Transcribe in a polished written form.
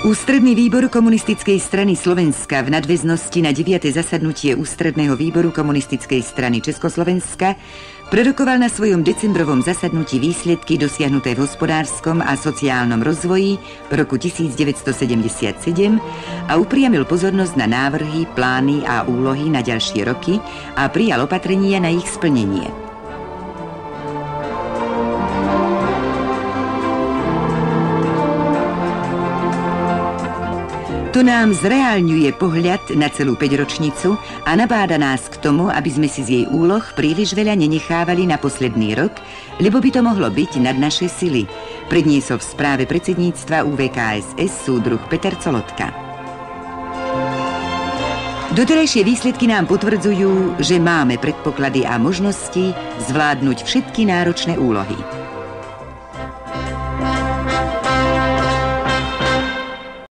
Ústredný výbor Komunistickej strany Slovenska v nadväznosti na 9. zasadnutie Ústredného výboru Komunistickej strany Československa prerokoval na svojom decembrovom zasadnutí výsledky dosiahnuté v hospodárskom a sociálnom rozvoji roku 1977 a upriamil pozornosť na návrhy, plány a úlohy na ďalšie roky a prijal opatrenia na ich splnenie. To nám zreálňuje pohľad na celú päťročnicu a nabáda nás k tomu, aby sme si z jej úloh príliš veľa nenechávali na posledný rok, lebo by to mohlo byť nad naše sily, predniesol v správe predsedníctva UVKSS súdruh Peter Colotka. Doterajšie výsledky nám potvrdzujú, že máme predpoklady a možnosti zvládnuť všetky náročné úlohy.